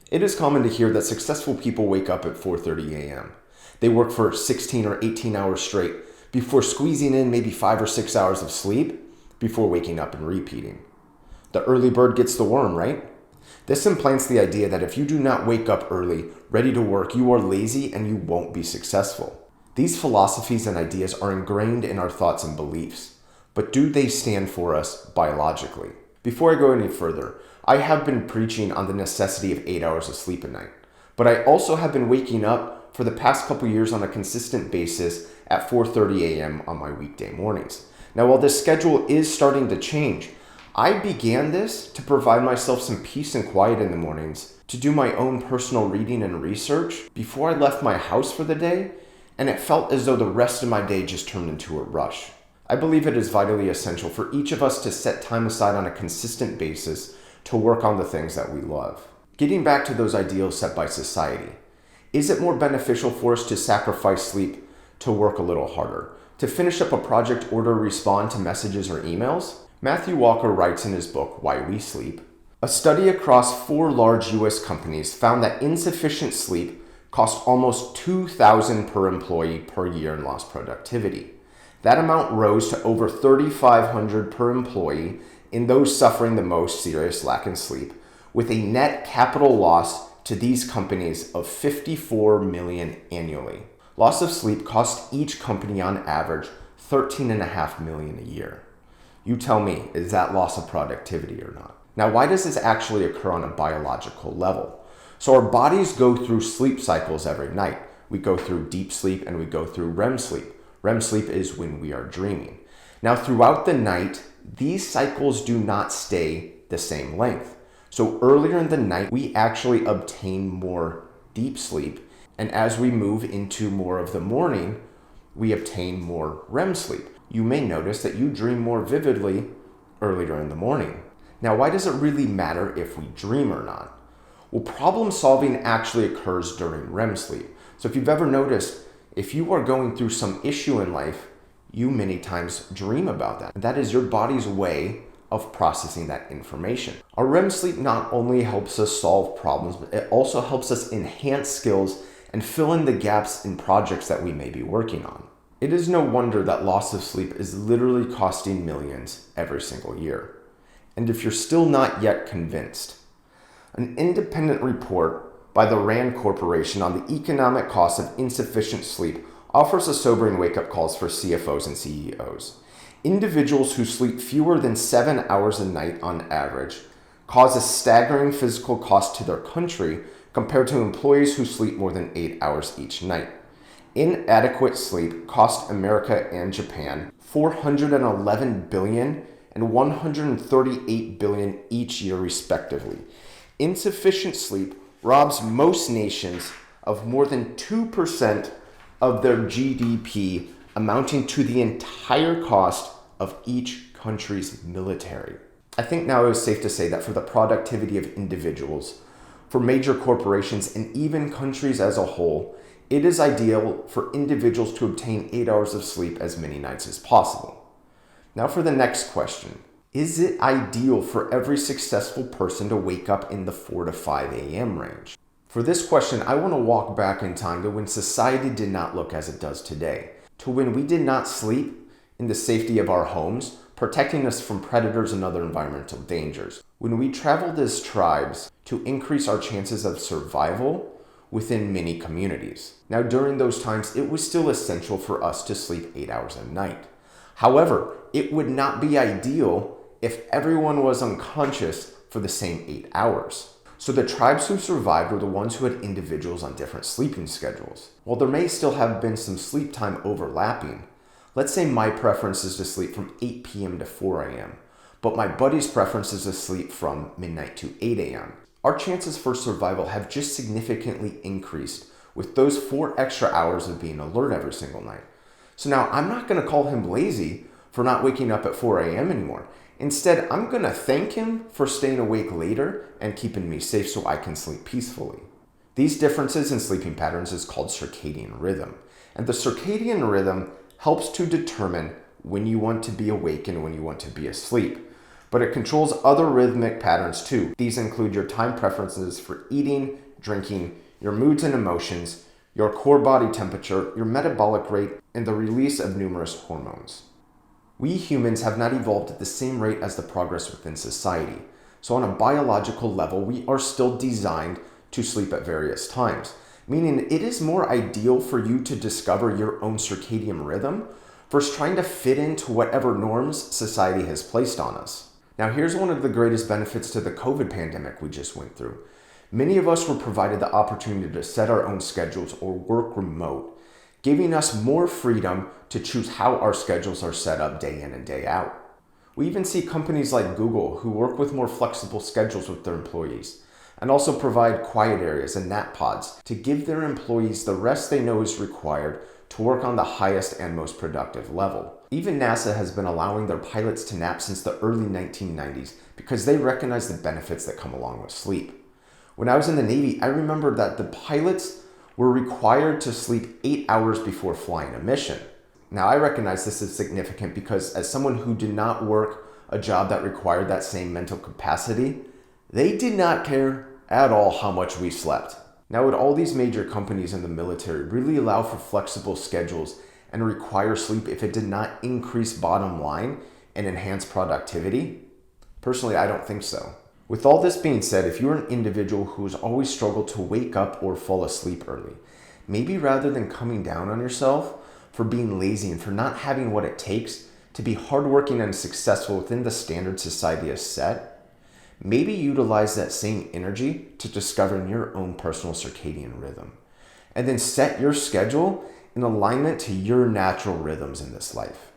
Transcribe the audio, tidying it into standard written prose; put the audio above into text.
It is common to hear that successful people wake up at 4:30 a.m. They work for 16 or 18 hours straight before squeezing in maybe 5 or 6 hours of sleep before waking up and repeating. The early bird gets the worm, right? This implants the idea that if you do not wake up early, ready to work, you are lazy and you won't be successful. These philosophies and ideas are ingrained in our thoughts and beliefs, but do they stand for us biologically? Before I go any further, I have been preaching on the necessity of 8 hours of sleep a night, but I also have been waking up for the past couple years on a consistent basis at 4:30 a.m. on my weekday mornings. Now, while this schedule is starting to change, I began this to provide myself some peace and quiet in the mornings, to do my own personal reading and research before I left my house for the day, and it felt as though the rest of my day just turned into a rush. I believe it is vitally essential for each of us to set time aside on a consistent basis to work on the things that we love. Getting back to those ideals set by society, is it more beneficial for us to sacrifice sleep to work a little harder, to finish up a project or to respond to messages or emails? Matthew Walker writes in his book, Why We Sleep, a study across 4 large U.S. companies found that insufficient sleep cost almost $2,000 per employee per year in lost productivity. That amount rose to over $3,500 per employee in those suffering the most serious lack in sleep, with a net capital loss to these companies of $54 million annually. Loss of sleep cost each company on average $13.5 million a year. You tell me, is that loss of productivity or not? Now, why does this actually occur on a biological level? So our bodies go through sleep cycles every night. We go through deep sleep and we go through REM sleep. REM sleep is when we are dreaming. Now, throughout the night, these cycles do not stay the same length. So earlier in the night, we actually obtain more deep sleep. And as we move into more of the morning, we obtain more REM sleep. You may notice that you dream more vividly earlier in the morning. Now, why does it really matter if we dream or not? Well, problem solving actually occurs during REM sleep. So if you've ever noticed, if you are going through some issue in life, you many times dream about that. And that is your body's way of processing that information. Our REM sleep not only helps us solve problems, but it also helps us enhance skills and fill in the gaps in projects that we may be working on. It is no wonder that loss of sleep is literally costing millions every single year. And if you're still not yet convinced, an independent report by the RAND Corporation on the economic cost of insufficient sleep offers a sobering wake-up calls for CFOs and CEOs. Individuals who sleep fewer than 7 hours a night on average cause a staggering physical cost to their country compared to employees who sleep more than 8 hours each night. Inadequate sleep cost America and Japan $411 billion and $138 billion each year, respectively. Insufficient sleep robs most nations of more than 2% of their GDP, amounting to the entire cost of each country's military. I think now it is safe to say that for the productivity of individuals, for major corporations, and even countries as a whole, it is ideal for individuals to obtain 8 hours of sleep as many nights as possible. Now for the next question. Is it ideal for every successful person to wake up in the 4 to 5 a.m. range? For this question, I want to walk back in time to when society did not look as it does today, to when we did not sleep in the safety of our homes, protecting us from predators and other environmental dangers, when we traveled as tribes to increase our chances of survival within many communities. Now, during those times, it was still essential for us to sleep 8 hours a night. However, it would not be ideal if everyone was unconscious for the same 8 hours. So the tribes who survived were the ones who had individuals on different sleeping schedules. While there may still have been some sleep time overlapping, let's say my preference is to sleep from 8 p.m. to 4 a.m., but my buddy's preference is to sleep from midnight to 8 a.m. Our chances for survival have just significantly increased with those 4 extra hours of being alert every single night. So now I'm not going to call him lazy for not waking up at 4 a.m. anymore. Instead, I'm going to thank him for staying awake later and keeping me safe so I can sleep peacefully. These differences in sleeping patterns is called circadian rhythm. And the circadian rhythm helps to determine when you want to be awake and when you want to be asleep. but it controls other rhythmic patterns too. These include your time preferences for eating, drinking, your moods and emotions, your core body temperature, your metabolic rate, and the release of numerous hormones. We humans have not evolved at the same rate as the progress within society. So on a biological level, we are still designed to sleep at various times, meaning it is more ideal for you to discover your own circadian rhythm versus trying to fit into whatever norms society has placed on us. Now, here's one of the greatest benefits to the COVID pandemic we just went through. Many of us were provided the opportunity to set our own schedules or work remote, giving us more freedom to choose how our schedules are set up day in and day out. We even see companies like Google who work with more flexible schedules with their employees and also provide quiet areas and nap pods to give their employees the rest they know is required to work on the highest and most productive level. Even NASA has been allowing their pilots to nap since the early 1990s because they recognize the benefits that come along with sleep. When I was in the Navy, I remember that the pilots were required to sleep 8 hours before flying a mission. Now, I recognize this is significant because as someone who did not work a job that required that same mental capacity, they did not care at all how much we slept. Now, would all these major companies in the military really allow for flexible schedules and require sleep if it did not increase bottom line and enhance productivity? Personally, I don't think so. With all this being said, if you're an individual who has always struggled to wake up or fall asleep early, maybe rather than coming down on yourself for being lazy and for not having what it takes to be hardworking and successful within the standard society has set, maybe utilize that same energy to discover your own personal circadian rhythm, and then set your schedule in alignment to your natural rhythms in this life.